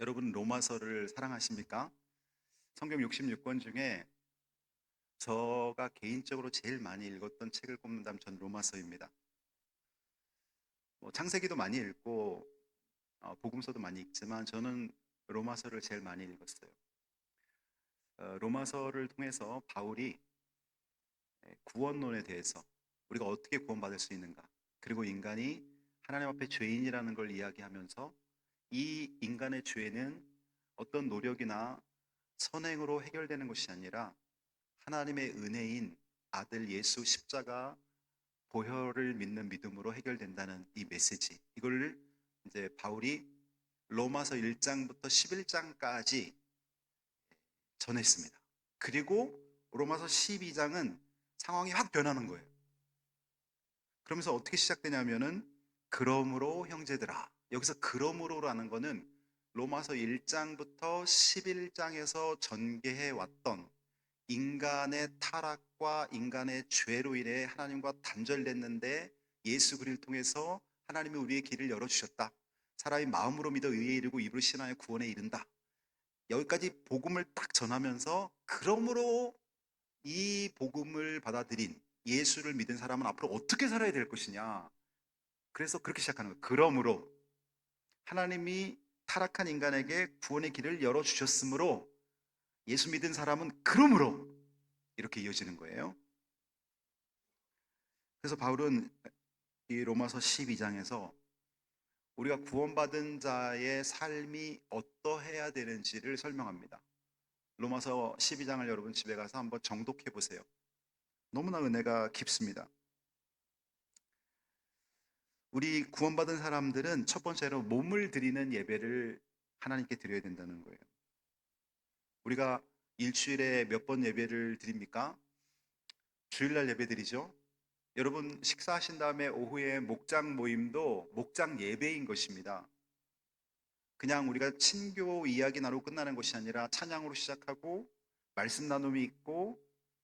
여러분 로마서를 사랑하십니까? 성경 66권 중에 제가 개인적으로 제일 많이 읽었던 책을 꼽는다면 전 로마서입니다. 창세기도 많이 읽고 복음서도 많이 읽지만 저는 로마서를 제일 많이 읽었어요. 로마서를 통해서 바울이 구원론에 대해서 우리가 어떻게 구원받을 수 있는가, 그리고 인간이 하나님 앞에 죄인이라는 걸 이야기하면서 이 인간의 죄는 어떤 노력이나 선행으로 해결되는 것이 아니라 하나님의 은혜인 아들 예수 십자가 보혈을 믿는 믿음으로 해결된다는 이 메시지, 이걸 이제 바울이 로마서 1장부터 11장까지 전했습니다. 그리고 로마서 12장은 상황이 확 변하는 거예요. 그러면서 어떻게 시작되냐면은 그러므로 형제들아, 여기서 그러므로라는 거는 로마서 1장부터 11장에서 전개해 왔던 인간의 타락과 인간의 죄로 인해 하나님과 단절됐는데 예수 그리스도를 통해서 하나님이 우리의 길을 열어주셨다. 사람이 마음으로 믿어 의에 이르고 입으로 신하여 구원에 이른다. 여기까지 복음을 딱 전하면서 그러므로 이 복음을 받아들인 예수를 믿은 사람은 앞으로 어떻게 살아야 될 것이냐. 그래서 그렇게 시작하는 거예요. 그러므로 하나님이 타락한 인간에게 구원의 길을 열어주셨으므로 예수 믿은 사람은 그러므로 이렇게 이어지는 거예요. 그래서 바울은 이 로마서 12장에서 우리가 구원받은 자의 삶이 어떠해야 되는지를 설명합니다. 로마서 12장을 여러분 집에 가서 한번 정독해 보세요. 너무나 은혜가 깊습니다. 우리 구원받은 사람들은 첫 번째로 몸을 드리는 예배를 하나님께 드려야 된다는 거예요. 우리가 일주일에 몇 번 예배를 드립니까? 주일날 예배 드리죠. 여러분 식사하신 다음에 오후에 목장 모임도 목장 예배인 것입니다. 그냥 우리가 친교 이야기 나누고 끝나는 것이 아니라 찬양으로 시작하고 말씀 나눔이 있고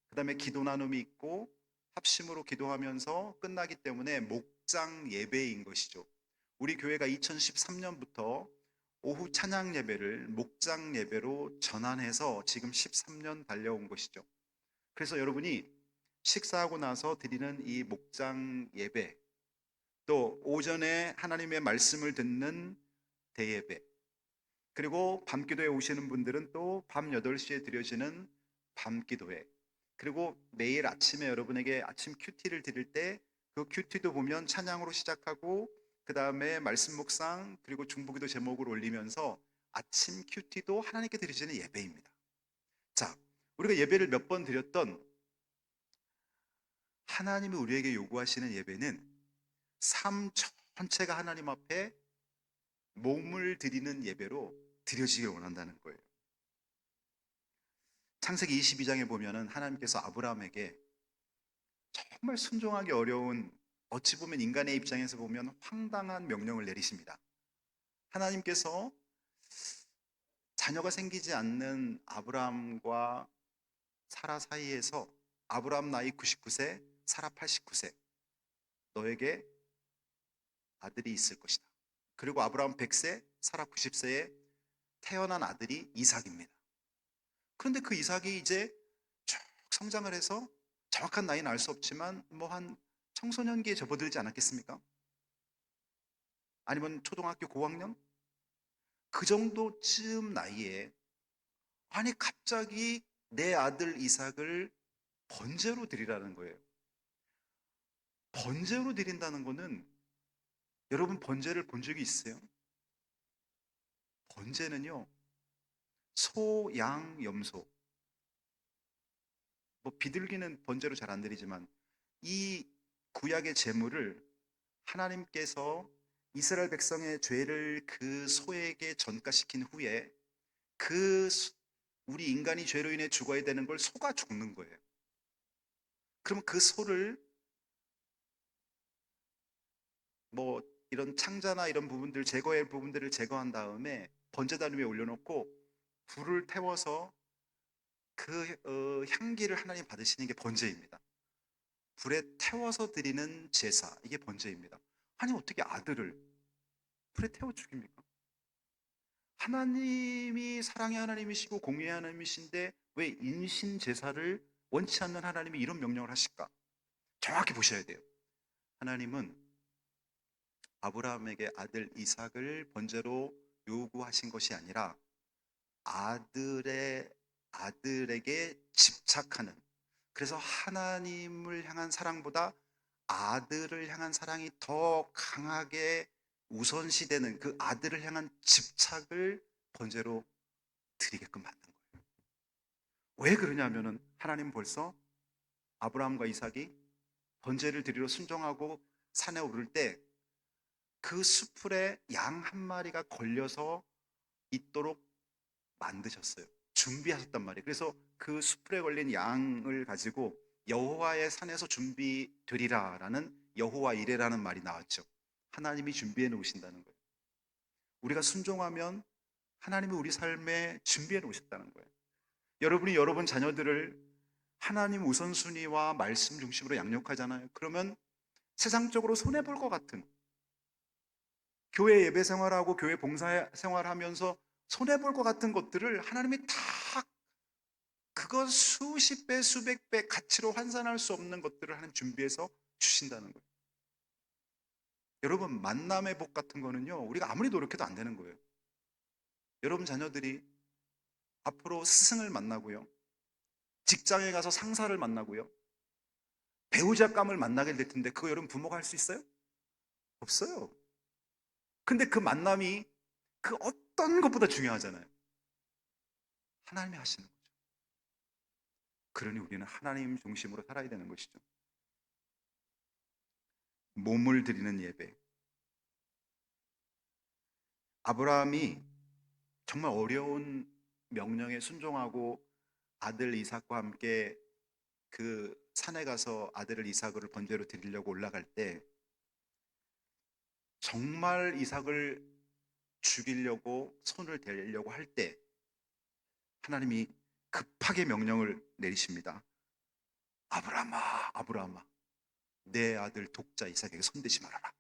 그 다음에 기도 나눔이 있고 합심으로 기도하면서 끝나기 때문에 목장 예배인 것이죠. 우리 교회가 2013년부터 오후 찬양 예배를 목장 예배로 전환해서 지금 13년 달려온 것이죠. 그래서 여러분이 식사하고 나서 드리는 이 목장 예배, 또 오전에 하나님의 말씀을 듣는 대예배, 그리고 밤기도에 오시는 분들은 또 밤 8시에 드려지는 밤기도회, 그리고 매일 아침에 여러분에게 아침 큐티를 드릴 때 그 큐티도 보면 찬양으로 시작하고 그 다음에 말씀 묵상 그리고 중보기도 제목을 올리면서 아침 큐티도 하나님께 드리시는 예배입니다. 자, 우리가 예배를 몇 번 드렸던 하나님이 우리에게 요구하시는 예배는 삶 전체가 하나님 앞에 몸을 드리는 예배로 드려지길 원한다는 거예요. 창세기 22장에 보면은 하나님께서 아브라함에게 정말 순종하기 어려운, 어찌 보면 인간의 입장에서 보면 황당한 명령을 내리십니다. 하나님께서 자녀가 생기지 않는 아브라함과 사라 사이에서 아브라함 나이 99세, 사라 89세, 너에게 아들이 있을 것이다. 그리고 아브라함 100세, 사라 90세에 태어난 아들이 이삭입니다. 그런데 그 이삭이 이제 쭉 성장을 해서 정확한 나이는 알 수 없지만 뭐 한 청소년기에 접어들지 않았겠습니까? 아니면 초등학교 고학년? 그 정도쯤 나이에 아니 갑자기 내 아들 이삭을 번제로 드리라는 거예요. 번제로 드린다는 거는 여러분 번제를 본 적이 있어요? 번제는요, 소, 양, 염소, 뭐 비둘기는 번제로 잘 안 드리지만 이 구약의 제물을 하나님께서 이스라엘 백성의 죄를 그 소에게 전가시킨 후에 그 우리 인간이 죄로 인해 죽어야 되는 걸 소가 죽는 거예요. 그러면 그 소를 뭐 이런 창자나 이런 부분들 제거할 부분들을 제거한 다음에 번제단 위에 올려놓고 불을 태워서 그 향기를 하나님 받으시는 게 번제입니다. 불에 태워서 드리는 제사, 이게 번제입니다. 아니 어떻게 아들을 불에 태워 죽입니까? 하나님이 사랑의 하나님이시고 공의의 하나님이신데 왜 인신 제사를 원치 않는 하나님이 이런 명령을 하실까? 정확히 보셔야 돼요. 하나님은 아브라함에게 아들 이삭을 번제로 요구하신 것이 아니라 아들에게 집착하는, 그래서 하나님을 향한 사랑보다 아들을 향한 사랑이 더 강하게 우선시되는 그 아들을 향한 집착을 번제로 드리게끔 만든 거예요. 왜 그러냐면은 하나님 벌써 아브라함과 이삭이 번제를 드리러 순종하고 산에 오를 때 그 수풀에 양 한 마리가 걸려서 있도록 만드셨어요. 준비하셨단 말이에요. 그래서 그 수풀에 걸린 양을 가지고 여호와의 산에서 준비되리라라는 여호와 이레라는 말이 나왔죠. 하나님이 준비해 놓으신다는 거예요. 우리가 순종하면 하나님이 우리 삶에 준비해 놓으셨다는 거예요. 여러분이 여러분 자녀들을 하나님 우선순위와 말씀 중심으로 양육하잖아요. 그러면 세상적으로 손해볼 것 같은, 교회 예배 생활하고 교회 봉사 생활하면서 손해볼 것 같은 것들을 하나님이 다 그거 수십 배 수백 배 가치로 환산할 수 없는 것들을 하나님 준비해서 주신다는 거예요. 여러분, 만남의 복 같은 거는요, 우리가 아무리 노력해도 안 되는 거예요. 여러분 자녀들이 앞으로 스승을 만나고요, 직장에 가서 상사를 만나고요, 배우자감을 만나게 될 텐데 그거 여러분 부모가 할 수 있어요? 없어요. 근데 그 만남이 그 어떤 것보다 중요하잖아요. 하나님이 하시는 거죠. 그러니 우리는 하나님 중심으로 살아야 되는 것이죠. 몸을 드리는 예배. 아브라함이 정말 어려운 명령에 순종하고 아들 이삭과 함께 그 산에 가서 아들을 이삭을 번제로 드리려고 올라갈 때 정말 이삭을 죽이려고 손을 대려고 할 때 하나님이 급하게 명령을 내리십니다. 아브라함아, 아브라함아, 내 아들 독자 이삭에게 손대지 말아라.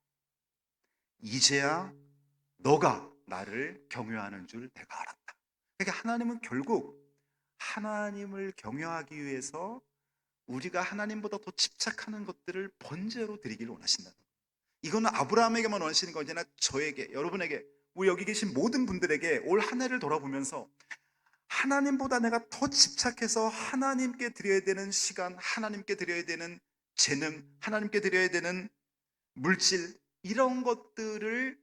이제야 너가 나를 경외하는 줄 내가 알았다. 그러니까 하나님은 결국 하나님을 경외하기 위해서 우리가 하나님보다 더 집착하는 것들을 번제로 드리기를 원하신다는 거예요. 이거는 아브라함에게만 원하시는 거 아니라 저에게, 여러분에게, 우리 여기 계신 모든 분들에게 올 한 해를 돌아보면서 하나님보다 내가 더 집착해서 하나님께 드려야 되는 시간, 하나님께 드려야 되는 재능, 하나님께 드려야 되는 물질, 이런 것들을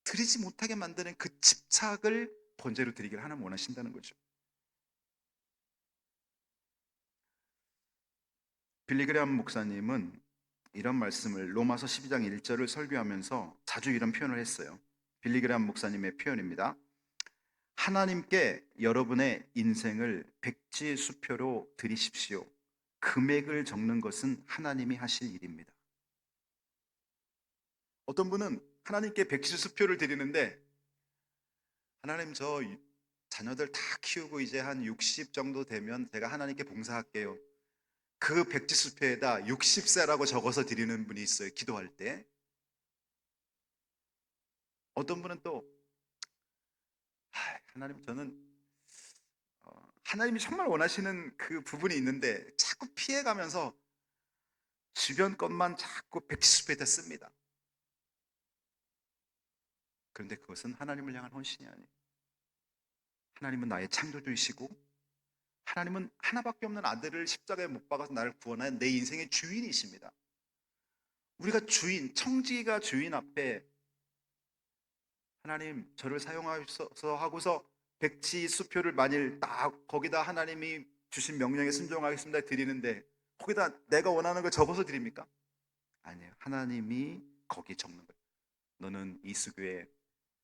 드리지 못하게 만드는 그 집착을 번제로 드리기를 하나님 원하신다는 거죠. 빌리그레암 목사님은 이런 말씀을 로마서 12장 1절을 설교하면서 자주 이런 표현을 했어요. 빌리그레암 목사님의 표현입니다. 하나님께 여러분의 인생을 백지수표로 드리십시오. 금액을 적는 것은 하나님이 하실 일입니다. 어떤 분은 하나님께 백지수표를 드리는데, 하나님 저 자녀들 다 키우고 이제 한 60 정도 되면 제가 하나님께 봉사할게요. 그 백지수표에다 60세라고 적어서 드리는 분이 있어요, 기도할 때. 어떤 분은 또 하나님 저는 하나님이 정말 원하시는 그 부분이 있는데 자꾸 피해가면서 주변 것만 자꾸 백지수표에다 씁니다. 그런데 그것은 하나님을 향한 헌신이 아니에요. 하나님은 나의 창조주이시고 하나님은 하나밖에 없는 아들을 십자가에 못 박아서 나를 구원한 내 인생의 주인이십니다. 우리가 주인, 청지기가 주인 앞에 하나님 저를 사용하셔서 하고서 백지수표를 만일 딱 거기다 하나님이 주신 명령에 순종하겠습니다 드리는데 거기다 내가 원하는 걸 적어서 드립니까? 아니에요. 하나님이 거기 적는 거예요. 너는 이수교의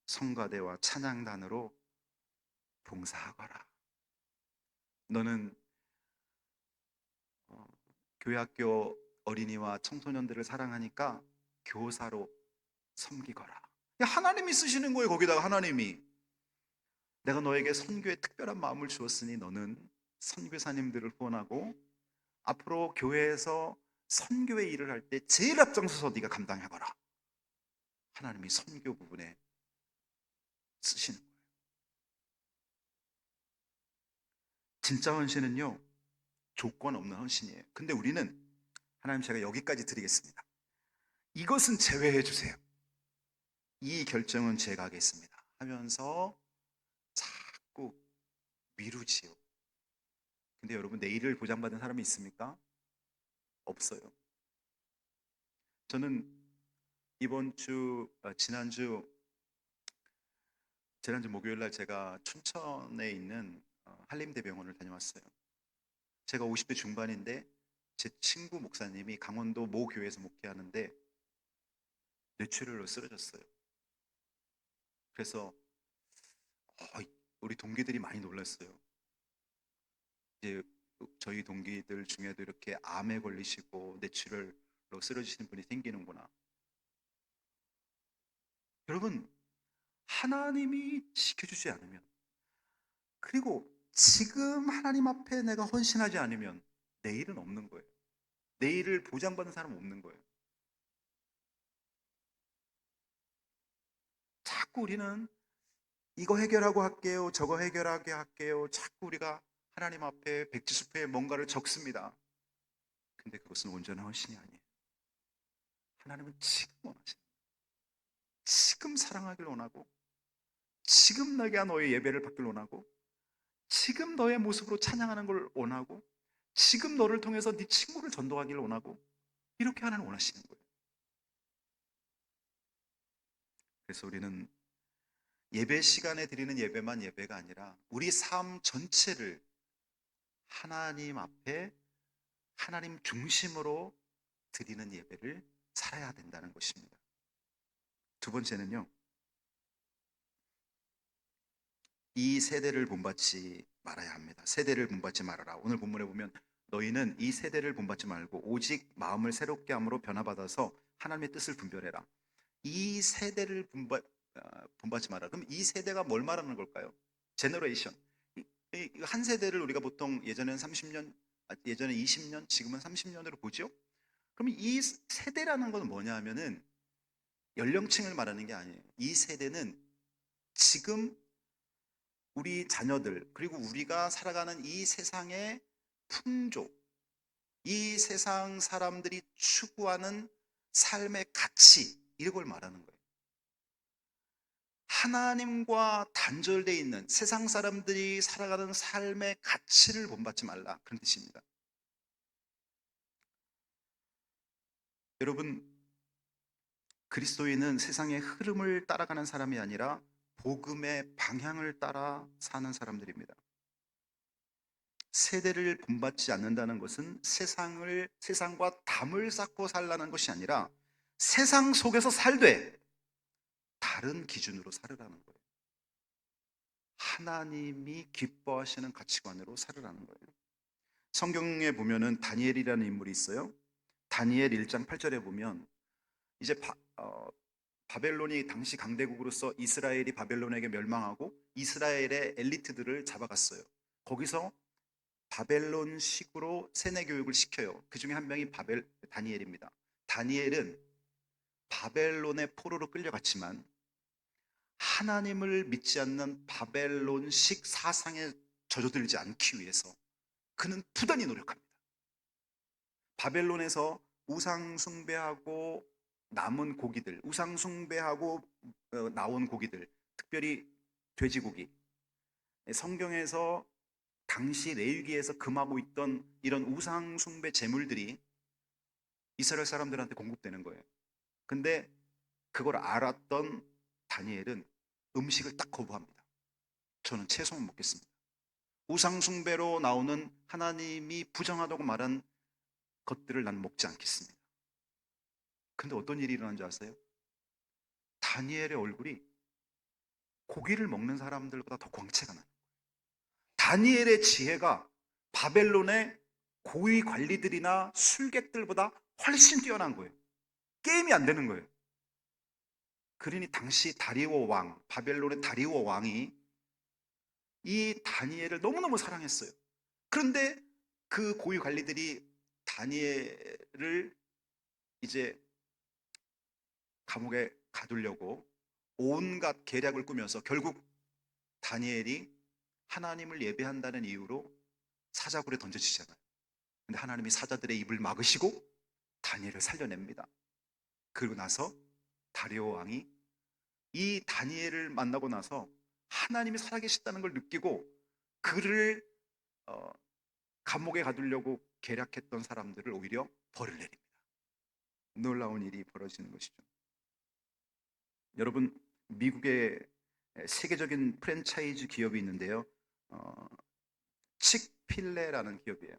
성가대와 찬양단으로 봉사하거라. 너는 교회학교 어린이와 청소년들을 사랑하니까 교사로 섬기거라. 하나님이 쓰시는 거예요. 거기다가 하나님이 내가 너에게 선교에 특별한 마음을 주었으니 너는 선교사님들을 후원하고 앞으로 교회에서 선교의 일을 할 때 제일 앞장서서 네가 감당해봐라. 하나님이 선교 부분에 쓰시는 거예요. 진짜 헌신은요, 조건 없는 헌신이에요. 근데 우리는 하나님, 제가 여기까지 드리겠습니다. 이것은 제외해 주세요. 이 결정은 제가 하겠습니다 하면서 자꾸 미루지요. 근데 여러분, 내일을 보장받은 사람이 있습니까? 없어요. 저는 지난주 목요일 날 제가 춘천에 있는 한림대병원을 다녀왔어요. 제가 50대 중반인데 제 친구 목사님이 강원도 모 교회에서 목회하는데 뇌출혈로 쓰러졌어요. 그래서 어, 우리 동기들이 많이 놀랐어요. 이제 저희 동기들 중에도 이렇게 암에 걸리시고 뇌출혈로 쓰러지시는 분이 생기는구나. 여러분, 하나님이 지켜주지 않으면, 그리고 지금 하나님 앞에 내가 헌신하지 않으면 내일은 없는 거예요. 내일을 보장받는 사람은 없는 거예요. 자꾸 우리는 이거 해결하고 할게요, 저거 해결하게 할게요. 자꾸 우리가 하나님 앞에 백지수표에 뭔가를 적습니다. 근데 그것은 온전한 헌신이 아니에요. 하나님은 지금 원하시는, 지금 사랑하길 원하고, 지금 내가 너의 예배를 받길 원하고, 지금 너의 모습으로 찬양하는 걸 원하고, 지금 너를 통해서 네 친구를 전도하길 원하고, 이렇게 하나님 원하시는 거예요. 그래서 우리는 예배 시간에 드리는 예배만 예배가 아니라 우리 삶 전체를 하나님 앞에 하나님 중심으로 드리는 예배를 살아야 된다는 것입니다. 두 번째는요, 이 세대를 본받지 말아야 합니다. 세대를 본받지 말아라. 오늘 본문에 보면 너희는 이 세대를 본받지 말고 오직 마음을 새롭게 함으로 변화받아서 하나님의 뜻을 분별해라. 이 세대를 본받지 마라. 그럼 이 세대가 뭘 말하는 걸까요? 제너레이션. 한 세대를 우리가 보통 예전엔 30년, 예전에 20년, 지금은 30년으로 보죠. 그럼 이 세대라는 건 뭐냐 하면은 연령층을 말하는 게 아니에요. 이 세대는 지금 우리 자녀들, 그리고 우리가 살아가는 이 세상의 풍조, 이 세상 사람들이 추구하는 삶의 가치, 이걸 말하는 거예요. 하나님과 단절되어 있는 세상 사람들이 살아가는 삶의 가치를 본받지 말라, 그런 뜻입니다. 여러분, 그리스도인은 세상의 흐름을 따라가는 사람이 아니라 복음의 방향을 따라 사는 사람들입니다. 세대를 본받지 않는다는 것은 세상과 담을 쌓고 살라는 것이 아니라 세상 속에서 살되 다른 기준으로 살으라는 거예요. 하나님이 기뻐하시는 가치관으로 살으라는 거예요. 성경에 보면은 다니엘이라는 인물이 있어요. 다니엘 1장 8절에 보면 이제 바벨론이 당시 강대국으로서 이스라엘이 바벨론에게 멸망하고 이스라엘의 엘리트들을 잡아갔어요. 거기서 바벨론식으로 세뇌 교육을 시켜요. 그 중에 한 명이 다니엘입니다. 다니엘은 바벨론의 포로로 끌려갔지만 하나님을 믿지 않는 바벨론식 사상에 젖어들지 않기 위해서 그는 부단히 노력합니다. 바벨론에서 우상 숭배하고 남은 고기들, 우상 숭배하고 나온 고기들, 특별히 돼지고기, 성경에서 당시 레위기에서 금하고 있던 이런 우상 숭배 제물들이 이스라엘 사람들한테 공급되는 거예요. 근데 그걸 알았던 다니엘은 음식을 딱 거부합니다. 저는 채소만 먹겠습니다. 우상 숭배로 나오는 하나님이 부정하다고 말한 것들을 난 먹지 않겠습니다. 근데 어떤 일이 일어난 줄 아세요? 다니엘의 얼굴이 고기를 먹는 사람들보다 더 광채가 나요. 다니엘의 지혜가 바벨론의 고위 관리들이나 술객들보다 훨씬 뛰어난 거예요. 게임이 안 되는 거예요. 그러니 당시 다리오 왕, 바벨론의 다리오 왕이 이 다니엘을 너무너무 사랑했어요. 그런데 그 고위 관리들이 다니엘을 이제 감옥에 가두려고 온갖 계략을 꾸면서 결국 다니엘이 하나님을 예배한다는 이유로 사자굴에 던져지잖아요. 근데 하나님이 사자들의 입을 막으시고 다니엘을 살려냅니다. 그리고 나서 다리오 왕이 이 다니엘을 만나고 나서 하나님이 살아계시다는 걸 느끼고 그를 어, 감옥에 가두려고 계략했던 사람들을 오히려 벌을 내립니다. 놀라운 일이 벌어지는 것이죠. 여러분, 미국의 세계적인 프랜차이즈 기업이 있는데요. 칙필레라는 기업이에요.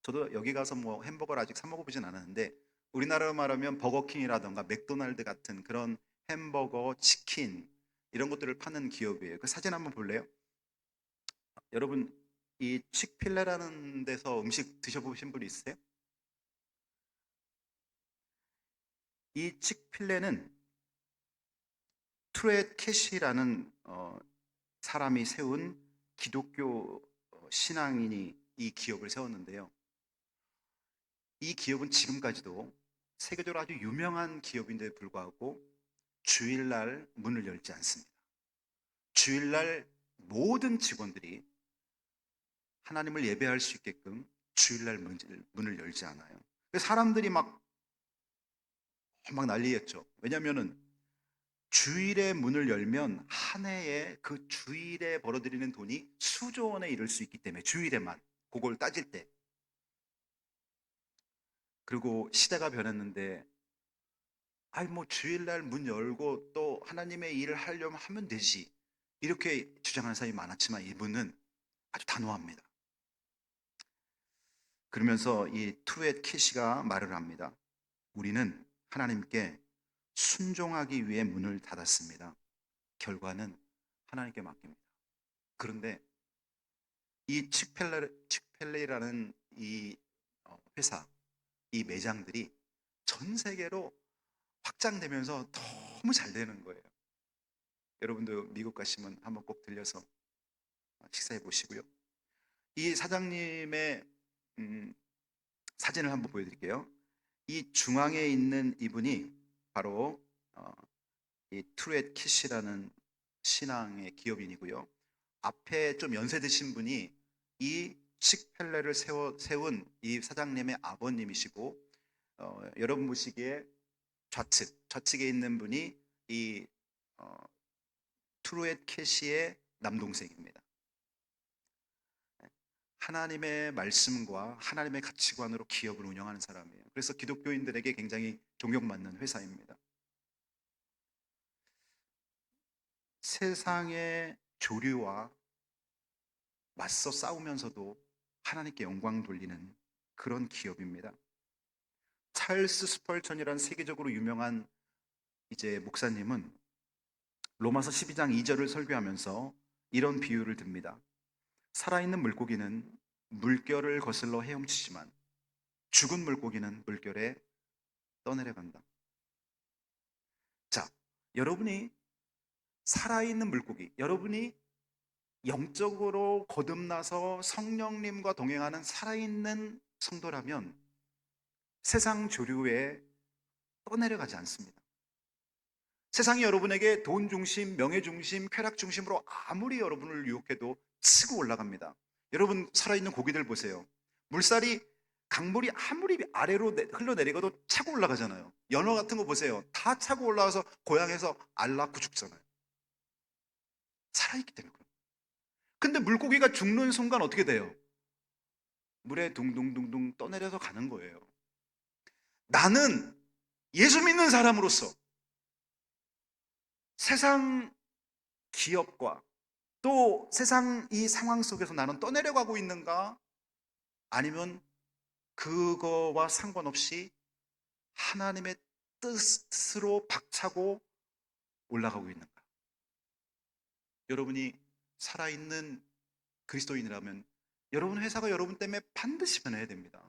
저도 여기 가서 뭐 햄버거를 아직 사 먹어보진 않았는데 우리나라로 말하면 버거킹이라던가 맥도날드 같은 그런 햄버거, 치킨 이런 것들을 파는 기업이에요. 그 사진 한번 볼래요? 여러분, 이 칙필레라는 데서 음식 드셔보신 분 있으세요? 이 칙필레는 트렛 캐시라는 사람이 세운 기독교 신앙인이 이 기업을 세웠는데요. 이 기업은 지금까지도 세계적으로 아주 유명한 기업인데 불구하고 주일날 문을 열지 않습니다. 주일날 모든 직원들이 하나님을 예배할 수 있게끔 주일날 문을 열지 않아요. 사람들이 막 난리였죠. 왜냐하면 주일에 문을 열면 한 해에 그 주일에 벌어들이는 돈이 수조 원에 이를 수 있기 때문에 주일에만 그걸 따질 때. 그리고 시대가 변했는데 아이 뭐 주일날 문 열고 또 하나님의 일을 하려면 하면 되지 이렇게 주장하는 사람이 많았지만 이분은 아주 단호합니다. 그러면서 이 투엣 키시가 말을 합니다. 우리는 하나님께 순종하기 위해 문을 닫았습니다. 결과는 하나님께 맡깁니다. 그런데 이 칙펠레라는 이 회사, 이 매장들이 전 세계로 확장되면서 너무 잘 되는 거예요. 여러분도 미국 가시면 한번 꼭 들려서 식사해 보시고요. 이 사장님의 사진을 한번 보여드릴게요. 이 중앙에 있는 이분이 바로 이 트루엣 키시라는 신앙의 기업인이고요. 앞에 좀 연세 드신 분이 이 칙펠레를 세운 이 사장님의 아버님이시고 여러분 보시기에 좌측에 있는 분이 이 트루엣 캐시의 남동생입니다. 하나님의 말씀과 하나님의 가치관으로 기업을 운영하는 사람이에요. 그래서 기독교인들에게 굉장히 존경받는 회사입니다. 세상의 조류와 맞서 싸우면서도 하나님께 영광 돌리는 그런 기업입니다. 찰스 스펄전이라는 세계적으로 유명한 이제 목사님은 로마서 12장 2절을 설교하면서 이런 비유를 듭니다. 살아있는 물고기는 물결을 거슬러 헤엄치지만 죽은 물고기는 물결에 떠내려간다. 자, 여러분이 살아있는 물고기, 여러분이 영적으로 거듭나서 성령님과 동행하는 살아있는 성도라면 세상 조류에 떠내려가지 않습니다. 세상이 여러분에게 돈 중심, 명예 중심, 쾌락 중심으로 아무리 여러분을 유혹해도 치고 올라갑니다. 여러분 살아있는 고기들 보세요. 물살이 강물이 아무리 아래로 흘러내리고도 차고 올라가잖아요. 연어 같은 거 보세요. 다 차고 올라와서 고향에서 알 낳고 죽잖아요. 살아있기 때문에 그래요. 근데 물고기가 죽는 순간 어떻게 돼요? 물에 둥둥둥둥 떠내려서 가는 거예요. 나는 예수 믿는 사람으로서 세상 기업과 또 세상 이 상황 속에서 나는 떠내려가고 있는가? 아니면 그거와 상관없이 하나님의 뜻으로 박차고 올라가고 있는가? 여러분이 살아있는 그리스도인이라면 여러분 회사가 여러분 때문에 반드시 변해야 됩니다.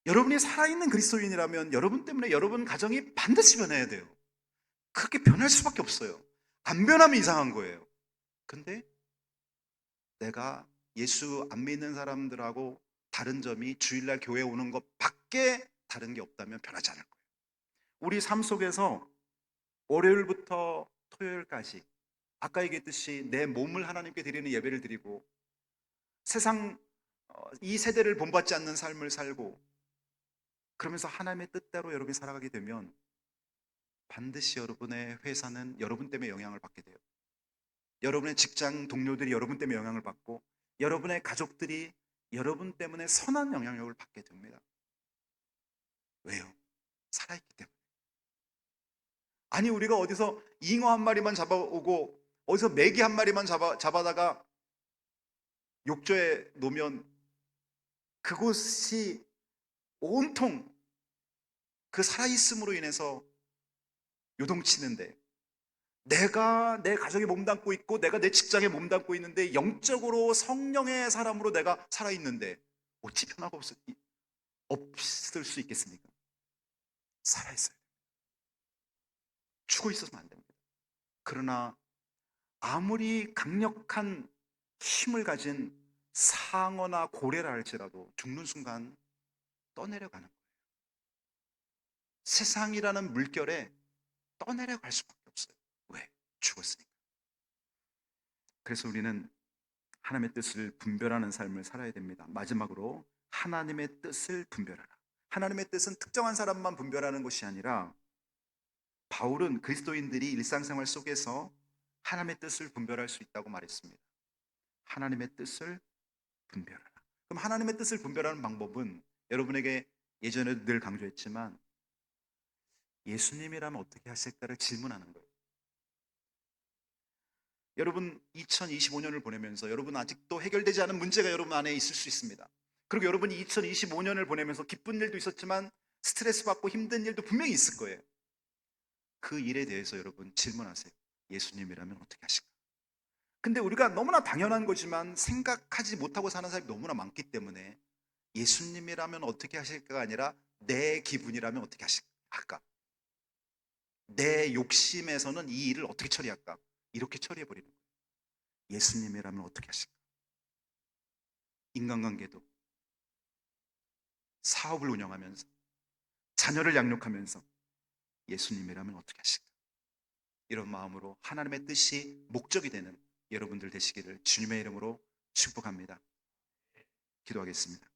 여러분이 살아있는 그리스도인이라면 여러분 때문에 여러분 가정이 반드시 변해야 돼요. 그렇게 변할 수밖에 없어요. 안 변하면 이상한 거예요. 근데 내가 예수 안 믿는 사람들하고 다른 점이 주일날 교회 오는 것 밖에 다른 게 없다면 변하지 않을 거예요. 우리 삶 속에서 월요일부터 토요일까지 아까 얘기했듯이 내 몸을 하나님께 드리는 예배를 드리고 세상 이 세대를 본받지 않는 삶을 살고 그러면서 하나님의 뜻대로 여러분이 살아가게 되면 반드시 여러분의 회사는 여러분 때문에 영향을 받게 돼요. 여러분의 직장 동료들이 여러분 때문에 영향을 받고 여러분의 가족들이 여러분 때문에 선한 영향력을 받게 됩니다. 왜요? 살아있기 때문에. 아니 우리가 어디서 잉어 한 마리만 잡아오고 어디서 메기 한 마리만 잡아다가 욕조에 놓으면 그곳이 온통 그 살아있음으로 인해서 요동치는데, 내가 내 가정에 몸담고 있고 내가 내 직장에 몸담고 있는데 영적으로 성령의 사람으로 내가 살아있는데 어찌 변화가 없을 수 있겠습니까? 살아있어요. 죽어 있어서는 안 됩니다. 그러나 아무리 강력한 힘을 가진 상어나 고래라 할지라도 죽는 순간 떠내려가는 거예요. 세상이라는 물결에 떠내려갈 수밖에 없어요. 왜? 죽었으니까. 그래서 우리는 하나님의 뜻을 분별하는 삶을 살아야 됩니다. 마지막으로 하나님의 뜻을 분별하라. 하나님의 뜻은 특정한 사람만 분별하는 것이 아니라 바울은 그리스도인들이 일상생활 속에서 하나님의 뜻을 분별할 수 있다고 말했습니다. 하나님의 뜻을 분별하라. 그럼 하나님의 뜻을 분별하는 방법은 여러분에게 예전에도 늘 강조했지만 예수님이라면 어떻게 하실까를 질문하는 거예요. 여러분 2025년을 보내면서 여러분 아직도 해결되지 않은 문제가 여러분 안에 있을 수 있습니다. 그리고 여러분이 2025년을 보내면서 기쁜 일도 있었지만 스트레스 받고 힘든 일도 분명히 있을 거예요. 그 일에 대해서 여러분 질문하세요. 예수님이라면 어떻게 하실까? 근데 우리가 너무나 당연한 거지만 생각하지 못하고 사는 사람이 너무나 많기 때문에 예수님이라면 어떻게 하실까가 아니라 내 기분이라면 어떻게 하실까? 내 욕심에서는 이 일을 어떻게 처리할까? 이렇게 처리해버리는 거예요. 예수님이라면 어떻게 하실까? 인간관계도, 사업을 운영하면서, 자녀를 양육하면서 예수님이라면 어떻게 하실까? 이런 마음으로 하나님의 뜻이 목적이 되는 여러분들 되시기를 주님의 이름으로 축복합니다. 기도하겠습니다.